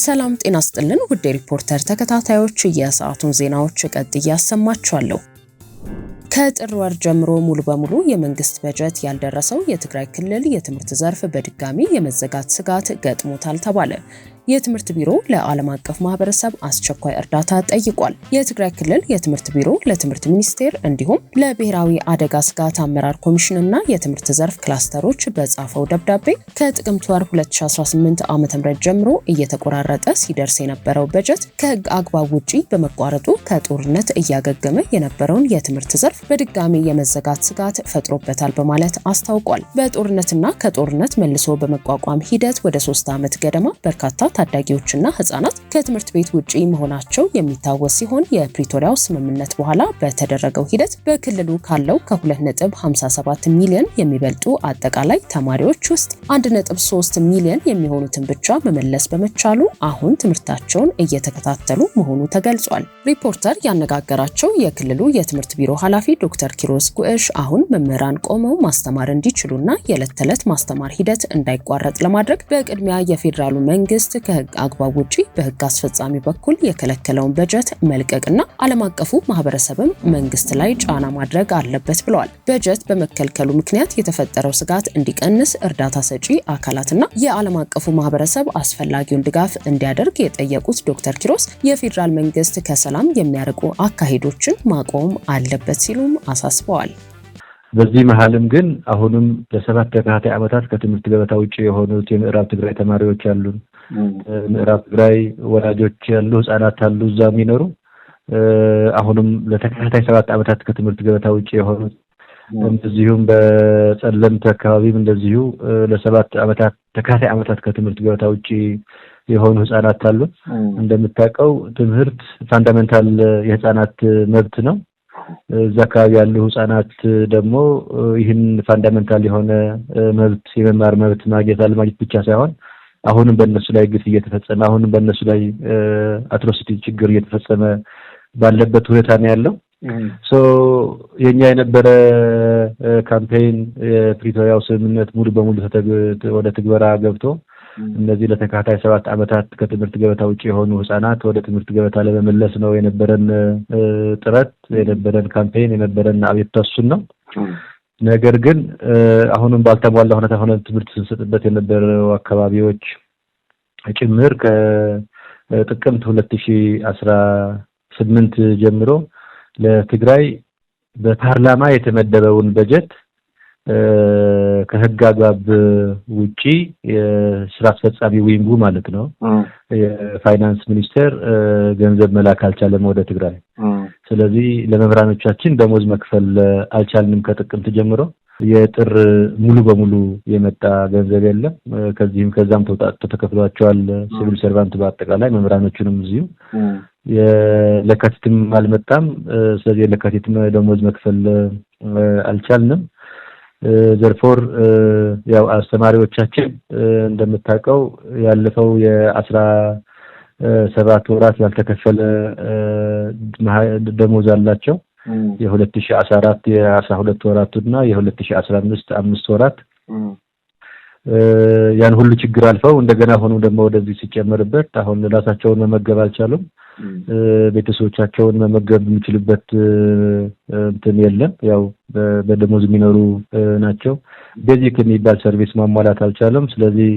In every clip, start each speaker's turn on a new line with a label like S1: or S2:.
S1: ሰላም ጤና ይስጥልን ውድ ሪፖርተር ተከታታዮች የሰዓቱን ዜናዎች ቀጥዬ ያሰማችኋለሁ። ከጥር ወር ጀምሮ ሙሉ በሙሉ የመንግስት በጀት ያልደረሰው የትግራይ ክልል የትምህርት ዘርፍ በድጋሚ የመዘጋት ስጋት ገጥሞታል ተባለ። የትምህርት ቢሮ ለዓለም አቀፍ ማህበረሰብ አስቸኳይ እርዳታ ጠይቋል። የትግራይ ክልል የትምህርት ቢሮ ለትምህርት ሚኒስቴር እንዲሁም ለብሔራዊ አደጋ ስጋት አመራር ኮሚሽንና የትምህርት ዘርፍ ክላስተሮች በጻፈው ደብዳቤ ከጥቅምት ወር 2018 ዓ.ም ጀምሮ እየተቆራረጠ ሲደርስ የነበረው በጀት ከህግ አግባብ ውጪ በመቋረጡ ከጦርነት እያገገመ የነበረውን የትምህርት ዘርፍ በድጋሚ የመዘጋት ስጋት ፈጥሮበታል በማለት አስታውቋል። በጦርነትና ከጦርነት መልሶ በመቋቋም ሂደት ወደ 3 ዓመት ገደማ በርካታ ታዳጊዎችና ህፃናት ከትምህርት ቤት ውጪ መሆናቸው የሚታወስ ሲሆን የፕሪቶሪያው ስምምነት በኋላ በተደረገው ሂደት በክልሉ ካለው ከ2.57 ሚሊዮን የሚበልጡ አጠቃላይ ተማሪዎች ውስጥ 1.3 ሚሊዮን የሚሆኑትን ብቻ መመለስ በመቻሉ አሁን ትምህርታቸውን እየተከታተሉ መሆኑ ተገልጿል። ሪፖርተር ያነጋገራቸው የክልሉ የትምህርት ቢሮ ኃላፊ ዶክተር ኪሮስ ጉዕሽ አሁን መምህራን ቆመው ማስተማር እንዲችሉና የዕለት ተዕለት ማስተማር ሂደት እንዳይቋረጥ ለማድረግ በቅድሚያ የፌዴራሉ መንግስት ከህግ አግባብ ውጪ በህግ አስፈጻሚ በኩል የከለከለውን በጀት መልቀቅና ዓለም አቀፉ ማህበረሰብም መንግስት ላይ ጫና ማድረግ አለበት ብለዋል። በጀት በመከልከሉ ምክንያት የተፈጠረው ስጋት እንዲቀንስ እርዳታ ሰጪ አካላትና የዓለም አቀፉ ማህበረሰብ አስፈላጊውን ድጋፍ እንዲያደርግ የጠየቁት ዶክተር ኪሮስ የፌዴራል መንግስት ከሰላም የሚያርቁ አካሄዶችን ማቆም አለበት ሲሉም አሳስበዋል።
S2: በዚህ መሐልም ግን አሁንም ለሰባት ተከታታይ ዓመታት ከትምህርት ገበታ ውጪ የሆኑት የምዕራብ ትግራይ ተማሪዎች አሉን። ምዕራብ ትግራይ ወላጆች ያሉ ህፃናት አሉ እዛ የሚኖሩ አሁንም ለተከታታይ 7 ዓመታት ከትምህርት ገበታ ውጪ የሆኑት እንደዚሁም በጸለምት አካባቢም እንደዚሁ ለ7 ዓመታት ተከታታይ ዓመታት ከትምህርት ገበታ ውጪ የሆኑ ህፃናት አሉ። እንደምታውቀው ትምህርት ፋንዳሜንታል የህፃናት መብት ነው። እዛ አካባቢ ያሉ ህፃናት ደግሞ ይህን ፋንዳሜንታል የሆነ መብት የመማር መብት ማግኘት ብቻ ሳይሆን አሁንም በእነሱ ላይ ግፍ እየተፈጸመ አሁንም በእነሱ ላይ አትሮሲቲ ችግር እየተፈጸመ ባለበት ሁኔታ ነው ያለው። የኛ የነበረ ካምፔይን የፕሪቶሪያው ስምምነት ሙሉ በሙሉ ወደ ትግበራ ገብቶ እነዚህ ለተከታታይ 7 ዓመታት ከትምህርት ገበታ ውጪ የሆኑ ህፃናት ወደ ትምህርት ገበታ ለመመለስ ነው የነበረን ጥረት የነበረን ካምፔይን የነበረን አቤቱታ እሱን ነው። ነገር ግን አሁንም ባልተሟላ ሁኔታ ሆነ ትምህርት ስንሰጥበት የነበረው አካባቢዎች ጭምር ከጥቅምት 2018 ጀምሮ ለትግራይ በፓርላማ የተመደበውን በጀት ከህግ አግባብ ውጪ የስራ አስፈጻሚ ዊንጉ ማለት ነው የፋይናንስ ሚኒስቴር ገንዘብ መላክ አልቻለም ወደ ትግራይ። ስለዚህ ለመምህራኖቻችን ደሞዝ መክፈል አልቻልንም። ከጥቅምት ጀምሮ የጥር ሙሉ በሙሉ የመጣ ገንዘብ የለም። ከዛም ተከፍሏቸዋል ሲቪል ሰርቫንት በአጠቃላይ መምህራኖቹንም እዚሁ የለካቲትም አልመጣም። ስለዚህ ለካቲትም ደሞዝ መክፈል አልቻልንም። ዘርፎር ያው አስተማሪዎቻችን እንደምታውቀው ያለፈው የ17 ወራት ያልተከፈለ ደሞዝ አላቸው። የ2014 የ12 ወራትና የ2015 5 ወራት ያን ሁሉ ችግር አልፈው እንደገና ሆኖ ደግሞ ወደዚህ ሲጨመርበት አሁን ራሳቸውን መመገብ አልቻሉም። ቤተሰቦቻቸውን መመገብ የሚችሉበት እንትን የለም። ያው በደሞዝ የሚኖሩ ናቸው። ቤዚክ የሚባል ሰርቪስ ማሟላት አልቻለም። ስለዚህ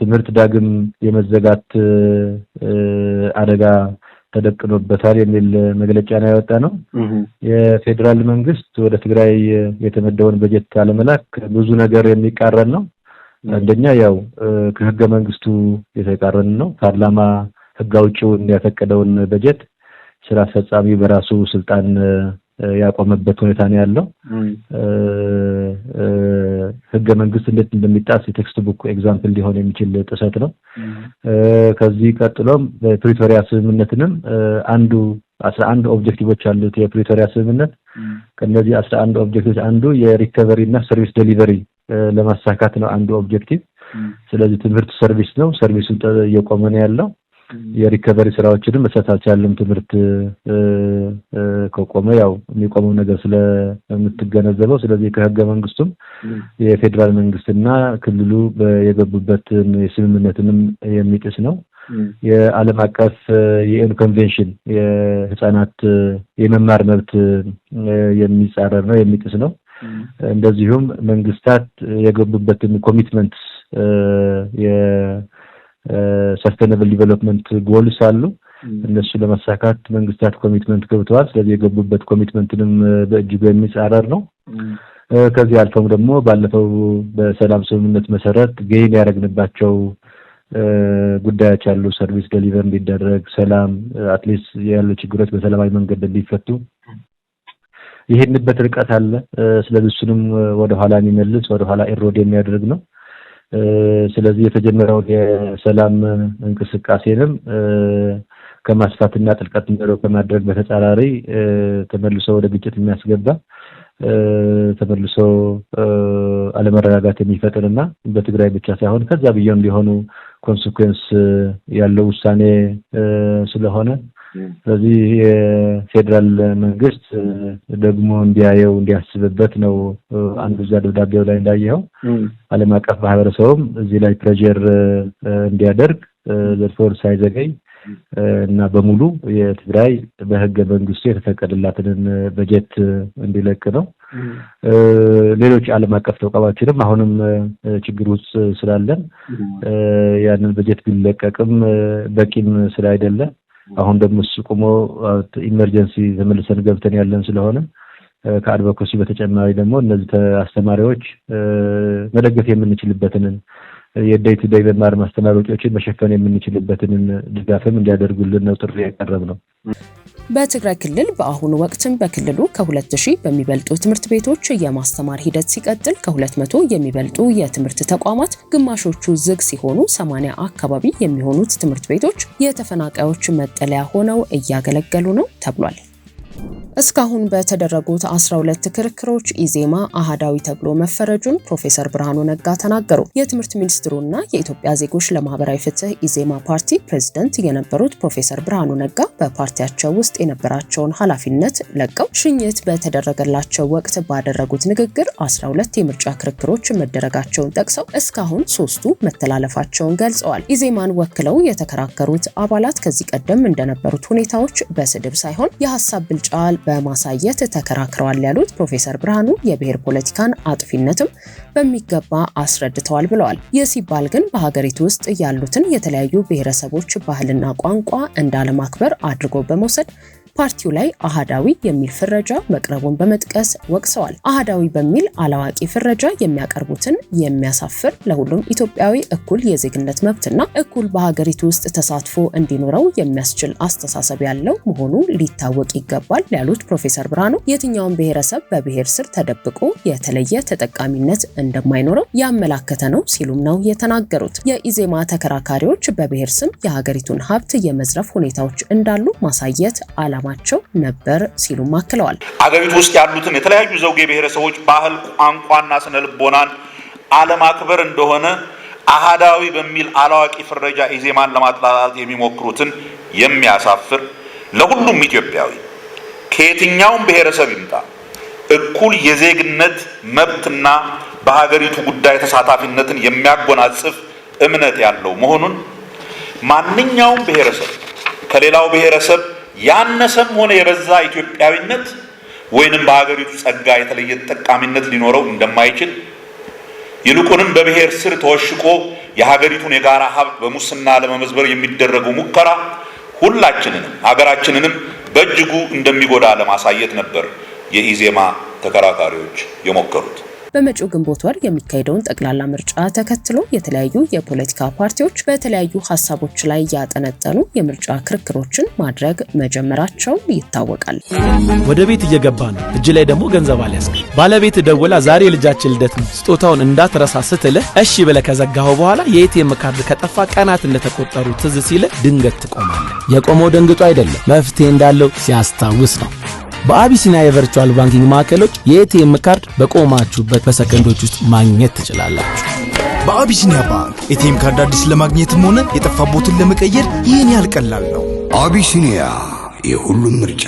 S2: ትምህርት ዳግም የመዘጋት አደጋ ተደቅኖበታል የሚል መግለጫ ነው ያወጣ ነው። የፌዴራል መንግስት ወደ ትግራይ የተመደበውን በጀት አለመላክ ብዙ ነገር የሚቃረን ነው። አንደኛ ያው ከህገ መንግስቱ የተቃረን ነው። ፓርላማ ህግ አውጪውን ያፈቀደውን በጀት ስራ አስፈጻሚ በራሱ ስልጣን ያቆመበት ሁኔታ ነው ያለው። ህገ መንግስት እንዴት እንደሚጣስ የቴክስት ቡክ ኤግዛምፕል ሊሆን የሚችል ጥሰት ነው። ከዚህ ቀጥሎም በፕሪቶሪያ ስምምነትንም 11 ኦብጀክቲቮች አሉት የፕሪቶሪያ ስምምነት። ከነዚህ 11 ኦብጀክቲቮች አንዱ የሪከቨሪ እና ሰርቪስ ዴሊቨሪ ለማሳካት ነው አንዱ ኦብጀክቲቭ። ስለዚህ ትምህርት ሰርቪስ ነው። ሰርቪሱን እየቆመ ነው ያለው። የሪከቨሪ ስራዎችንም መስራት አልቻለም። ትምህርት ከቆመ ያው የሚቆመው ነገር ስለምትገነዘበው ስለዚህ ከህገ መንግስቱም የፌዴራል መንግስትና ክልሉ የገቡበትን የስምምነትንም የሚጥስ ነው። የዓለም አቀፍ የዩኤን ኮንቬንሽን የህፃናት የመማር መብት የሚጻረር ነው የሚጥስ ነው እንደዚሁም መንግስታት የገቡበትን ኮሚትመንት የሰስቴይነብል ዲቨሎፕመንት ጎልስ አሉ እነሱ ለማሳካት መንግስታት ኮሚትመንት ገብተዋል ስለዚህ የገቡበት ኮሚትመንትንም በእጅጉ የሚጻረር ነው ከዚህ አልፎም ደግሞ ባለፈው በሰላም ስምምነት መሰረት ጌይን ያደረግንባቸው ጉዳዮች አሉ ሰርቪስ ዴሊቨር እንዲደረግ ሰላም አትሊስት ያሉ ችግሮች በሰላማዊ መንገድ እንዲፈቱ ይሄንበት ርቀት አለ ስለዚህ እሱንም ወደ ኋላ የሚመልስ ወደ ኋላ ኤሮድ የሚያደርግ ነው ስለዚህ የተጀመረው የሰላም እንቅስቃሴንም ከማስፋትና ጥልቀት እንዲኖረው ከማድረግ በተጻራሪ ተመልሶ ወደ ግጭት የሚያስገባ ተመልሶ አለመረጋጋት የሚፈጥርና በትግራይ ብቻ ሳይሆን ከዛ ቢሆን ሊሆኑ ኮንሲኩዌንስ ያለው ውሳኔ ስለሆነ ስለዚህ የፌደራል መንግስት ደግሞ እንዲያየው እንዲያስብበት ነው አንዱ ደብዳቤው ላይ እንዳየው ዓለም አቀፍ ማህበረሰቡም እዚህ ላይ ፕሬዠር እንዲያደርግ ዘርፎር ሳይዘገይ እና በሙሉ የትግራይ በህገ መንግስቱ የተፈቀደላትን በጀት እንዲለቅ ነው ሌሎች ዓለም አቀፍ ተቋማችንም አሁንም ችግር ውስጥ ስላለን ያንን በጀት ቢለቀቅም በቂም ስላይደለ አሁን ደግሞ ቆሞ ኢመርጀንሲ ተመልሰን ገብተን ያለን ስለሆነ ከአድቮኬሲ በተጨማሪ ደግሞ እነዚህ አስተማሪዎች መደገፍ የምንችልበትን የዴይ ቱ ዴይ መማር ማስተማር ወጪዎችን መሸፈን የምንችልበትን ድጋፍም እንዲያደርጉልን ነው ጥሪ ያቀረብነው
S1: በትግራይ ክልል በአሁኑ ወቅትም በክልሉ ከ2000 በሚበልጡ ትምህርት ቤቶች የማስተማር ሂደት ሲቀጥል ከ200 የሚበልጡ የትምህርት ተቋማት ግማሾቹ ዝግ ሲሆኑ 80 አካባቢ የሚሆኑት ትምህርት ቤቶች የተፈናቃዮች መጠለያ ሆነው እያገለገሉ ነው ተብሏል እስካሁን በተደረጉት 12 ክርክሮች ኢዜማ አሃዳዊ ተብሎ መፈረጁን ፕሮፌሰር ብርሃኑ ነጋ ተናገሩ። የትምህርት ሚኒስትሩና የኢትዮጵያ ዜጎች ለማህበራዊ ፍትህ ኢዜማ ፓርቲ ፕሬዝዳንት የነበሩት ፕሮፌሰር ብርሃኑ ነጋ በፓርቲያቸው ውስጥ የነበራቸውን ኃላፊነት ለቀው ሽኝት በተደረገላቸው ወቅት ባደረጉት ንግግር 12 የምርጫ ክርክሮች መደረጋቸውን ጠቅሰው እስካሁን 3ቱ መተላለፋቸውን ገልጸዋል። ኢዜማን ወክለው የተከራከሩት አባላት ከዚህ ቀደም እንደነበሩት ሁኔታዎች በስድብ ሳይሆን የሐሳብ ብልጫ በማሳየት ተከራክረዋል ያሉት ፕሮፌሰር ብርሃኑ የብሔር ፖለቲካን አጥፊነትም በሚገባ አስረድተዋል ብለዋል። የሲባል ግን በሀገሪቱ ውስጥ ያሉትን የተለያዩ ብሔረሰቦች ባህልና ቋንቋ እንዳለማክበር አድርጎ በመውሰድ ፓርቲው ላይ አሃዳዊ የሚል ፍረጃ መቅረቡን በመጥቀስ ወቅሰዋል። አሃዳዊ በሚል አላዋቂ ፍረጃ የሚያቀርቡትን የሚያሳፍር ለሁሉም ኢትዮጵያዊ እኩል የዜግነት መብትና እኩል በሀገሪቱ ውስጥ ተሳትፎ እንዲኖረው የሚያስችል አስተሳሰብ ያለው መሆኑ ሊታወቅ ይገባል ያሉት ፕሮፌሰር ብርሃኑ የትኛውን ብሔረሰብ በብሔር ስር ተደብቆ የተለየ ተጠቃሚነት እንደማይኖረው ያመላከተ ነው ሲሉም ነው የተናገሩት። የኢዜማ ተከራካሪዎች በብሔር ስም የሀገሪቱን ሀብት የመዝረፍ ሁኔታዎች እንዳሉ ማሳየት ማቸው ነበር ሲሉ ማክለዋል።
S3: አገሪቱ ውስጥ ያሉትን የተለያዩ ዘውጌ ብሔረሰቦች ባህል፣ ቋንቋና ስነልቦናን አለማክበር እንደሆነ አሃዳዊ በሚል አላዋቂ ፍረጃ ኢዜማን ለማጥላላት የሚሞክሩትን የሚያሳፍር ለሁሉም ኢትዮጵያዊ ከየትኛውም ብሔረሰብ ይምጣ እኩል የዜግነት መብትና በሀገሪቱ ጉዳይ ተሳታፊነትን የሚያጎናጽፍ እምነት ያለው መሆኑን ማንኛውም ብሔረሰብ ከሌላው ብሔረሰብ ያነሰም ሆነ የበዛ ኢትዮጵያዊነት ወይንም በሀገሪቱ ጸጋ የተለየ ተጠቃሚነት ሊኖረው እንደማይችል ይልቁንም በብሔር ስር ተወሽቆ የሀገሪቱን የጋራ ሀብት በሙስና ለመመዝበር የሚደረገው ሙከራ ሁላችንንም ሀገራችንንም በእጅጉ እንደሚጎዳ ለማሳየት ነበር የኢዜማ ተከራካሪዎች የሞከሩት።
S1: በመጪው ግንቦት ወር የሚካሄደውን ጠቅላላ ምርጫ ተከትሎ የተለያዩ የፖለቲካ ፓርቲዎች በተለያዩ ሀሳቦች ላይ ያጠነጠኑ የምርጫ ክርክሮችን ማድረግ መጀመራቸው ይታወቃል።
S4: ወደ ቤት እየገባ ነው። እጅ ላይ ደግሞ ገንዘብ አልያዝክ። ባለቤት ደውላ ዛሬ ልጃችን ልደት ነው ስጦታውን እንዳትረሳ ስትልህ እሺ ብለህ ከዘጋኸው በኋላ የኤቲኤም ካርድ ከጠፋ ቀናት እንደተቆጠሩ ትዝ ሲልህ ድንገት ትቆማለህ። የቆመው ደንግጦ አይደለም መፍትሄ እንዳለው ሲያስታውስ ነው። በአቢሲኒያ የቨርቹዋል ባንኪንግ ማዕከሎች የኤቲኤም ካርድ በቆማችሁበት በሰከንዶች ውስጥ ማግኘት ትችላላችሁ።
S5: በአቢሲኒያ ባንክ ኤቲኤም ካርድ አዲስ ለማግኘትም ሆነ የጠፋቦትን ለመቀየር ይህን ያህል ቀላል ነው። አቢሲኒያ የሁሉም ምርጫ።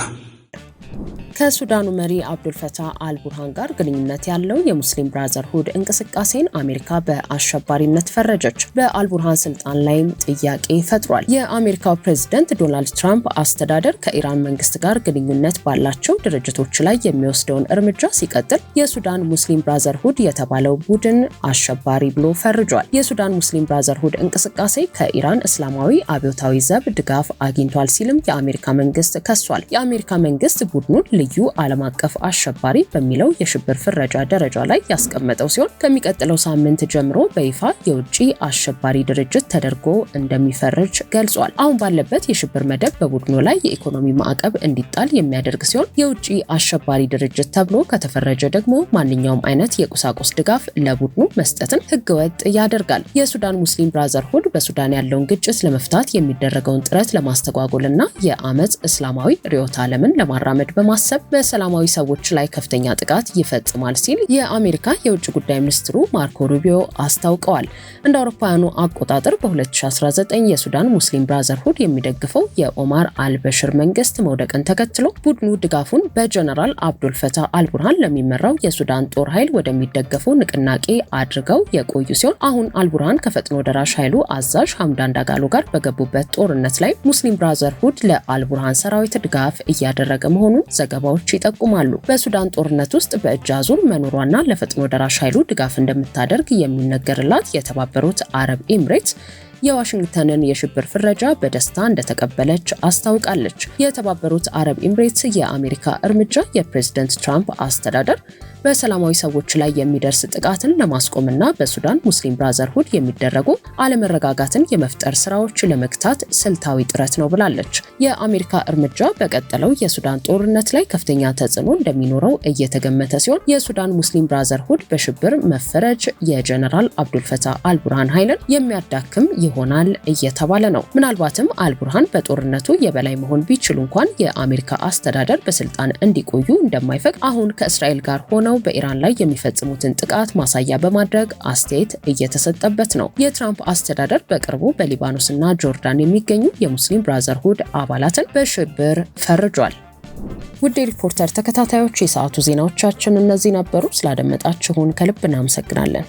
S1: ከሱዳኑ መሪ አብዱልፈታህ አልቡርሃን ጋር ግንኙነት ያለው የሙስሊም ብራዘርሁድ እንቅስቃሴን አሜሪካ በአሸባሪነት ፈረጀች። በአልቡርሃን ስልጣን ላይም ጥያቄ ፈጥሯል። የአሜሪካው ፕሬዝዳንት ዶናልድ ትራምፕ አስተዳደር ከኢራን መንግስት ጋር ግንኙነት ባላቸው ድርጅቶች ላይ የሚወስደውን እርምጃ ሲቀጥል የሱዳን ሙስሊም ብራዘርሁድ የተባለው ቡድን አሸባሪ ብሎ ፈርጇል። የሱዳን ሙስሊም ብራዘርሁድ እንቅስቃሴ ከኢራን እስላማዊ አብዮታዊ ዘብ ድጋፍ አግኝቷል ሲልም የአሜሪካ መንግስት ከሷል። የአሜሪካ መንግስት ቡድኑን ልዩ ዓለም አቀፍ አሸባሪ በሚለው የሽብር ፍረጃ ደረጃ ላይ ያስቀመጠው ሲሆን ከሚቀጥለው ሳምንት ጀምሮ በይፋ የውጪ አሸባሪ ድርጅት ተደርጎ እንደሚፈርጅ ገልጿል። አሁን ባለበት የሽብር መደብ በቡድኑ ላይ የኢኮኖሚ ማዕቀብ እንዲጣል የሚያደርግ ሲሆን የውጪ አሸባሪ ድርጅት ተብሎ ከተፈረጀ ደግሞ ማንኛውም አይነት የቁሳቁስ ድጋፍ ለቡድኑ መስጠትን ህገወጥ ያደርጋል። የሱዳን ሙስሊም ብራዘርሁድ በሱዳን ያለውን ግጭት ለመፍታት የሚደረገውን ጥረት ለማስተጓጎልና የአመጽ እስላማዊ ርዕዮተ ዓለምን ለማራመድ በማሰብ በሰላማዊ ሰዎች ላይ ከፍተኛ ጥቃት ይፈጽማል ሲል የአሜሪካ የውጭ ጉዳይ ሚኒስትሩ ማርኮ ሩቢዮ አስታውቀዋል። እንደ አውሮፓውያኑ አቆጣጠር በ2019 የሱዳን ሙስሊም ብራዘርሁድ የሚደግፈው የኦማር አልበሽር መንግስት መውደቅን ተከትሎ ቡድኑ ድጋፉን በጀነራል አብዱልፈታህ አልቡርሃን ለሚመራው የሱዳን ጦር ኃይል ወደሚደገፈው ንቅናቄ አድርገው የቆዩ ሲሆን አሁን አልቡርሃን ከፈጥኖ ደራሽ ኃይሉ አዛዥ ሐምዳን ዳጋሎ ጋር በገቡበት ጦርነት ላይ ሙስሊም ብራዘርሁድ ለአልቡርሃን ሰራዊት ድጋፍ እያደረገ መሆኑን ዘገባዎች ይጠቁማሉ። በሱዳን ጦርነት ውስጥ በእጅ አዙር መኖሯና ለፈጥኖ ደራሽ ኃይሉ ድጋፍ እንደምታደርግ የሚነገርላት የተባበሩት አረብ ኤምሬትስ የዋሽንግተንን የሽብር ፍረጃ በደስታ እንደተቀበለች አስታውቃለች። የተባበሩት አረብ ኤምሬትስ የአሜሪካ እርምጃ የፕሬዝዳንት ትራምፕ አስተዳደር በሰላማዊ ሰዎች ላይ የሚደርስ ጥቃትን ለማስቆምና በሱዳን ሙስሊም ብራዘርሁድ የሚደረጉ አለመረጋጋትን የመፍጠር ስራዎች ለመግታት ስልታዊ ጥረት ነው ብላለች። የአሜሪካ እርምጃ በቀጠለው የሱዳን ጦርነት ላይ ከፍተኛ ተጽዕኖ እንደሚኖረው እየተገመተ ሲሆን የሱዳን ሙስሊም ብራዘርሁድ በሽብር መፈረጅ የጀነራል አብዱልፈታህ አልቡርሃን ኃይልን የሚያዳክም ይሆናል እየተባለ ነው። ምናልባትም አልቡርሃን በጦርነቱ የበላይ መሆን ቢችሉ እንኳን የአሜሪካ አስተዳደር በስልጣን እንዲቆዩ እንደማይፈቅድ አሁን ከእስራኤል ጋር ሆነው በኢራን ላይ የሚፈጽሙትን ጥቃት ማሳያ በማድረግ አስተያየት እየተሰጠበት ነው። የትራምፕ አስተዳደር በቅርቡ በሊባኖስና ጆርዳን የሚገኙ የሙስሊም ብራዘርሁድ አባላትን በሽብር ፈርጇል። ውድ ሪፖርተር ተከታታዮች የሰዓቱ ዜናዎቻችን እነዚህ ነበሩ። ስላደመጣችሁን ከልብ እናመሰግናለን።